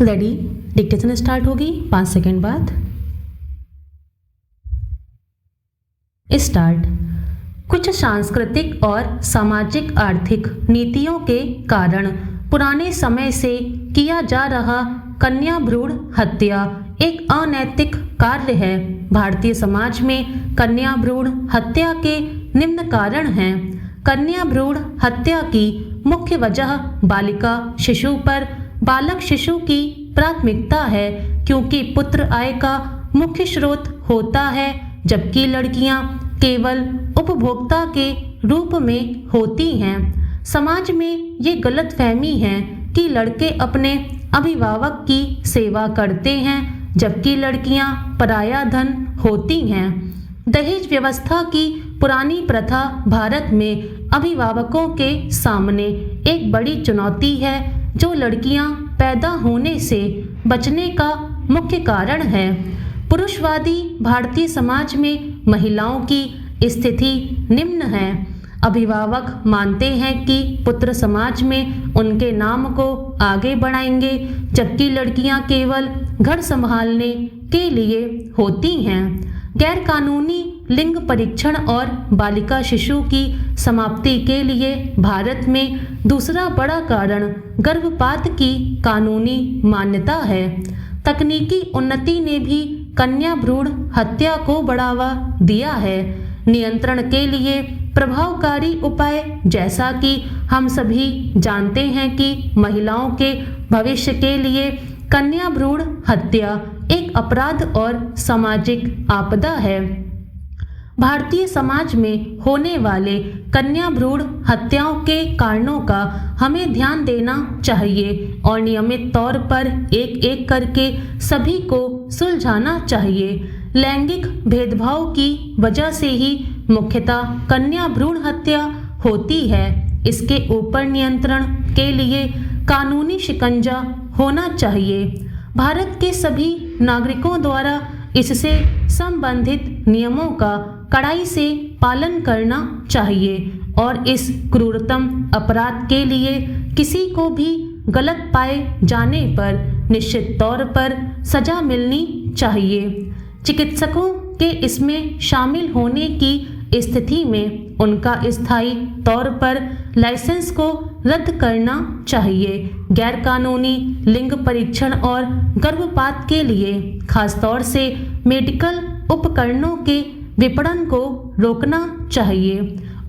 Ready, dictation start होगी 5 second बाद। Start. कुछ सांस्कृतिक और सामाजिक आर्थिक नीतियों के कारण पुराने समय से किया जा रहा कन्या भ्रूण हत्या एक अनैतिक कार्य है। भारतीय समाज में कन्या भ्रूण हत्या के निम्न कारण हैं। कन्या भ्रूण हत्या की मुख्य वजह बालिका शिशु पर बालक शिशु की प्राथमिकता है, क्योंकि पुत्र आय का मुख्य स्रोत होता है, जबकि लड़कियां केवल उपभोक्ता के रूप में होती हैं। समाज में ये गलतफहमी है कि लड़के अपने अभिभावक की सेवा करते हैं, जबकि लड़कियां पराया धन होती हैं। दहेज व्यवस्था की पुरानी प्रथा भारत में अभिभावकों के सामने एक बड़ी चुनौती है, जो लड़कियां पैदा होने से बचने का मुख्य कारण है। पुरुषवादी भारतीय समाज में महिलाओं की स्थिति निम्न है। अभिभावक मानते हैं कि पुत्र समाज में उनके नाम को आगे बढ़ाएंगे, जबकि लड़कियां केवल घर संभालने के लिए होती हैं। गैरकानूनी लिंग परीक्षण और बालिका शिशु की समाप्ति के लिए भारत में दूसरा बड़ा कारण गर्भपात की कानूनी मान्यता है। तकनीकी उन्नति ने भी कन्या भ्रूण हत्या को बढ़ावा दिया है। नियंत्रण के लिए प्रभावकारी उपाय, जैसा कि हम सभी जानते हैं कि महिलाओं के भविष्य के लिए कन्या भ्रूण हत्या एक अपराध और सामाजिक आपदा है। भारतीय समाज में होने वाले कन्या भ्रूण हत्याओं के कारणों का हमें ध्यान देना चाहिए और नियमित तौर पर एक एक करके सभी को सुलझाना चाहिए। लैंगिक भेदभाव की वजह से ही मुख्यतः कन्या भ्रूण हत्या होती है। इसके ऊपर नियंत्रण के लिए कानूनी शिकंजा होना चाहिए। भारत के सभी नागरिकों द्वारा इससे संबंधित नियमों का कड़ाई से पालन करना चाहिए और इस क्रूरतम अपराध के लिए किसी को भी गलत पाए जाने पर निश्चित तौर पर सजा मिलनी चाहिए। चिकित्सकों के इसमें शामिल होने की स्थिति में उनका स्थायी तौर पर लाइसेंस को रद्द करना चाहिए। गैरकानूनी लिंग परीक्षण और गर्भपात के लिए खासतौर से मेडिकल उपकरणों के विपणन को रोकना चाहिए।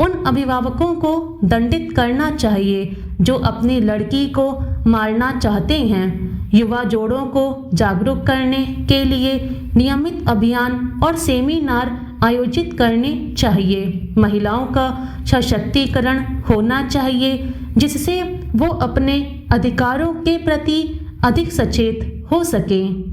उन अभिभावकों को दंडित करना चाहिए जो अपनी लड़की को मारना चाहते हैं। युवा जोड़ों को जागरूक करने के लिए नियमित अभियान और सेमिनार आयोजित करने चाहिए। महिलाओं का सशक्तिकरण होना चाहिए, जिससे वो अपने अधिकारों के प्रति अधिक सचेत हो सकें।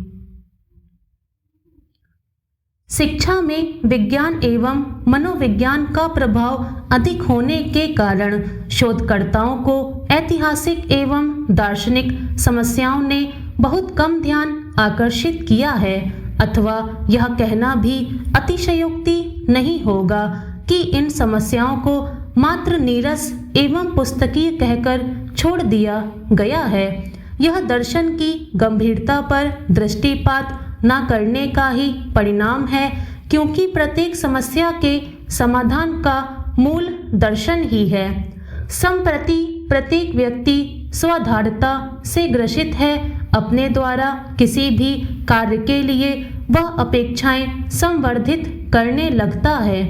शिक्षा में विज्ञान एवं मनोविज्ञान का प्रभाव अधिक होने के कारण शोधकर्ताओं को ऐतिहासिक एवं दार्शनिक समस्याओं ने बहुत कम ध्यान आकर्षित किया है, अथवा यह कहना भी अतिशयोक्ति नहीं होगा कि इन समस्याओं को मात्र नीरस एवं पुस्तकीय कहकर छोड़ दिया गया है। यह दर्शन की गंभीरता पर दृष्टिपात न करने का ही परिणाम है, क्योंकि प्रत्येक समस्या के समाधान का मूल दर्शन ही है। संप्रति प्रत्येक व्यक्ति स्वाधारता से ग्रसित है। अपने द्वारा किसी भी कार्य के लिए वह अपेक्षाएं संवर्धित करने लगता है।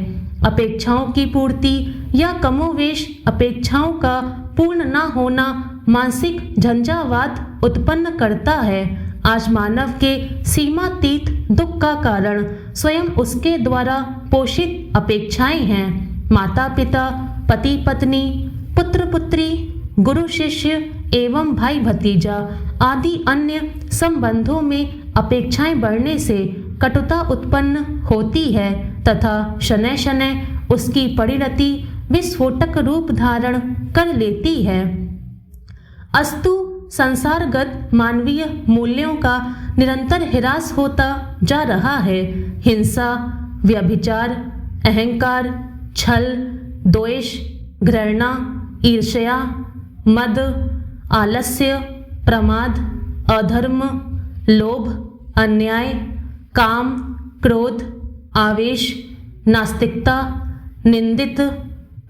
अपेक्षाओं की पूर्ति या कमोवेश अपेक्षाओं का पूर्ण न होना मानसिक झंझावात उत्पन्न करता है। आज मानव के सीमातीत दुख का कारण स्वयं उसके द्वारा पोषित अपेक्षाएं हैं। माता पिता, पति पत्नी, पुत्र पुत्री, गुरु शिष्य एवं भाई भतीजा आदि अन्य संबंधों में अपेक्षाएं बढ़ने से कटुता उत्पन्न होती है तथा शनैः शनैः उसकी परिणति विस्फोटक रूप धारण कर लेती है। अस्तु संसारगत मानवीय मूल्यों का निरंतर ह्रास होता जा रहा है। हिंसा, व्यभिचार, अहंकार, छल, द्वेष, घृणा, ईर्ष्या, मद, आलस्य, प्रमाद, अधर्म, लोभ, अन्याय, काम, क्रोध, आवेश, नास्तिकता, निंदित,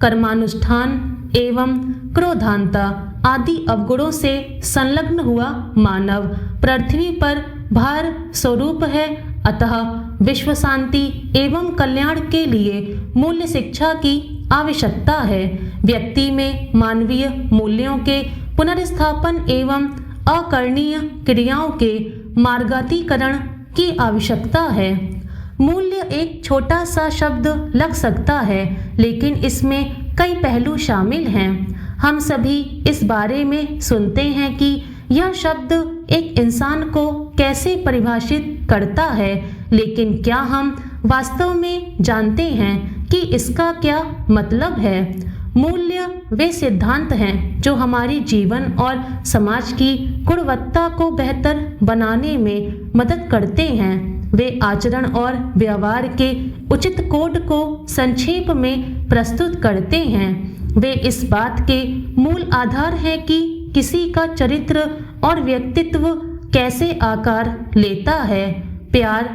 कर्मानुष्ठान एवं क्रोधांता आदि अवगुणों से संलग्न हुआ मानव पृथ्वी पर भार स्वरूप है। अतः विश्व शांति एवं कल्याण के लिए मूल्य शिक्षा की आवश्यकता है। व्यक्ति में मानवीय मूल्यों के पुनर्स्थापन एवं अकरणीय क्रियाओं के मार्गातीकरण की आवश्यकता है। मूल्य एक छोटा सा शब्द लग सकता है, लेकिन इसमें कई पहलू शामिल हैं। हम सभी इस बारे में सुनते हैं कि यह शब्द एक इंसान को कैसे परिभाषित करता है, लेकिन क्या हम वास्तव में जानते हैं कि इसका क्या मतलब है? मूल्य वे सिद्धांत हैं जो हमारी जीवन और समाज की गुणवत्ता को बेहतर बनाने में मदद करते हैं। वे आचरण और व्यवहार के उचित कोड को संक्षेप में प्रस्तुत करते हैं। वे इस बात के मूल आधार हैं कि किसी का चरित्र और व्यक्तित्व कैसे आकार लेता है। प्यार,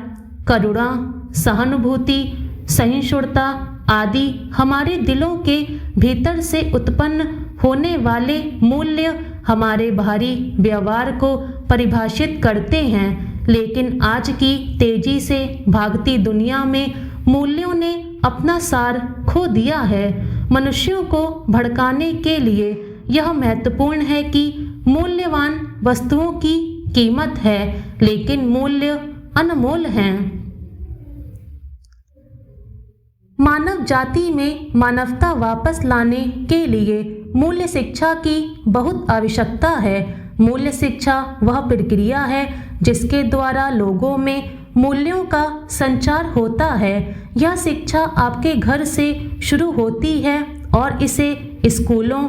करुणा, सहानुभूति, सहिष्णुता आदि हमारे दिलों के भीतर से उत्पन्न होने वाले मूल्य हमारे बाहरी व्यवहार को परिभाषित करते हैं। लेकिन आज की तेजी से भागती दुनिया में मूल्यों ने अपना सार खो दिया है। मनुष्यों को भड़काने के लिए यह महत्वपूर्ण है कि मूल्यवान वस्तुओं की कीमत है, लेकिन मूल्य अनमोल हैं। मानव जाति में मानवता वापस लाने के लिए मूल्य शिक्षा की बहुत आवश्यकता है। मूल्य शिक्षा वह प्रक्रिया है जिसके द्वारा लोगों में मूल्यों का संचार होता है। यह शिक्षा आपके घर से शुरू होती है और इसे स्कूलों,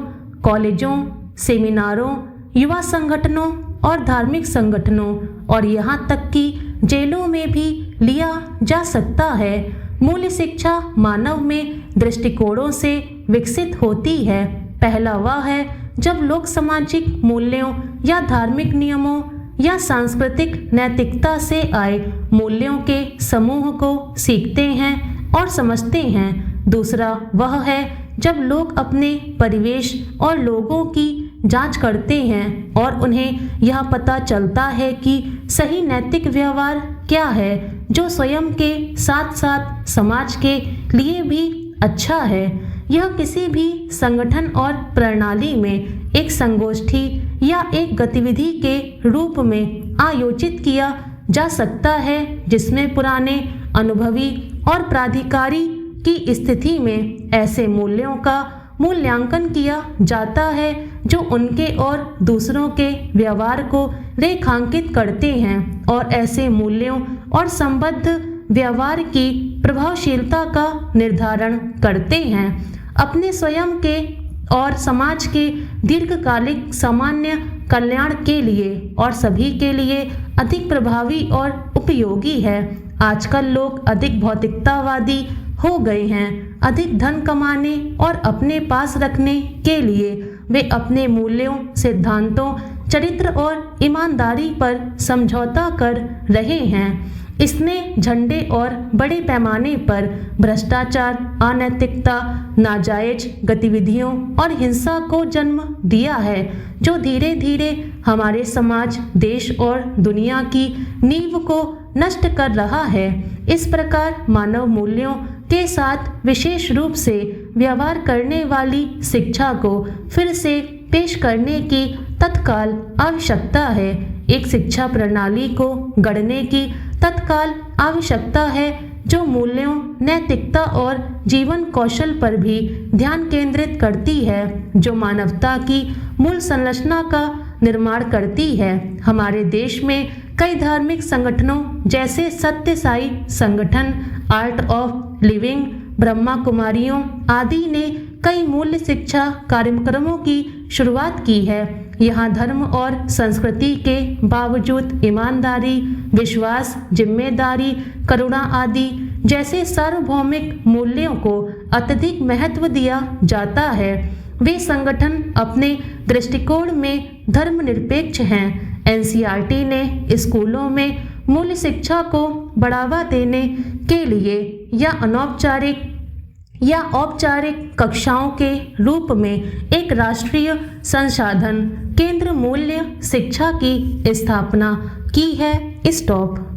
कॉलेजों, सेमिनारों, युवा संगठनों और धार्मिक संगठनों और यहाँ तक कि जेलों में भी लिया जा सकता है। मूल्य शिक्षा मानव में दृष्टिकोणों से विकसित होती है। पहला वह है जब लोग सामाजिक मूल्यों या धार्मिक नियमों या सांस्कृतिक नैतिकता से आए मूल्यों के समूह को सीखते हैं और समझते हैं। दूसरा वह है जब लोग अपने परिवेश और लोगों की जांच करते हैं और उन्हें यह पता चलता है कि सही नैतिक व्यवहार क्या है, जो स्वयं के साथ साथ समाज के लिए भी अच्छा है। यह किसी भी संगठन और प्रणाली में एक संगोष्ठी या एक गतिविधि के रूप में आयोजित किया जा सकता है, जिसमें पुराने अनुभवी और प्राधिकारी की स्थिति में ऐसे मूल्यों का मूल्यांकन किया जाता है जो उनके और दूसरों के व्यवहार को रेखांकित करते हैं और ऐसे मूल्यों और संबद्ध व्यवहार की प्रभावशीलता का निर्धारण करते हैं। अपने स्वयं के और समाज के दीर्घकालिक सामान्य कल्याण के लिए और सभी के लिए अधिक प्रभावी और उपयोगी है। आजकल लोग अधिक भौतिकतावादी हो गए हैं। अधिक धन कमाने और अपने पास रखने के लिए वे अपने मूल्यों, सिद्धांतों, चरित्र और ईमानदारी पर समझौता कर रहे हैं। इसने झंडे और बड़े पैमाने पर भ्रष्टाचार, अनैतिकता, नाजायज गतिविधियों और हिंसा को जन्म दिया है, जो धीरे धीरे हमारे समाज, देश और दुनिया की नींव को नष्ट कर रहा है। इस प्रकार मानव मूल्यों के साथ विशेष रूप से व्यवहार करने वाली शिक्षा को फिर से पेश करने की तत्काल आवश्यकता है। एक शिक्षा प्रणाली को गढ़ने की तत्काल आवश्यकता है जो मूल्यों, नैतिकता और जीवन कौशल पर भी ध्यान केंद्रित करती है, जो मानवता की मूल संरचना का निर्माण करती है। हमारे देश में कई धार्मिक संगठनों जैसे सत्य साई संगठन, आर्ट ऑफ लिविंग, ब्रह्मा कुमारियों आदि ने कई मूल्य शिक्षा कार्यक्रमों की शुरुआत की है। यहाँ धर्म और संस्कृति के बावजूद ईमानदारी, विश्वास, जिम्मेदारी, करुणा आदि जैसे सार्वभौमिक मूल्यों को अत्यधिक महत्व दिया जाता है। वे संगठन अपने दृष्टिकोण में धर्मनिरपेक्ष हैं। एनसीईआरटी ने स्कूलों में मूल्य शिक्षा को बढ़ावा देने के लिए या अनौपचारिक या औपचारिक कक्षाओं के रूप में एक राष्ट्रीय संसाधन केंद्र मूल्य शिक्षा की स्थापना की है। स्टॉप।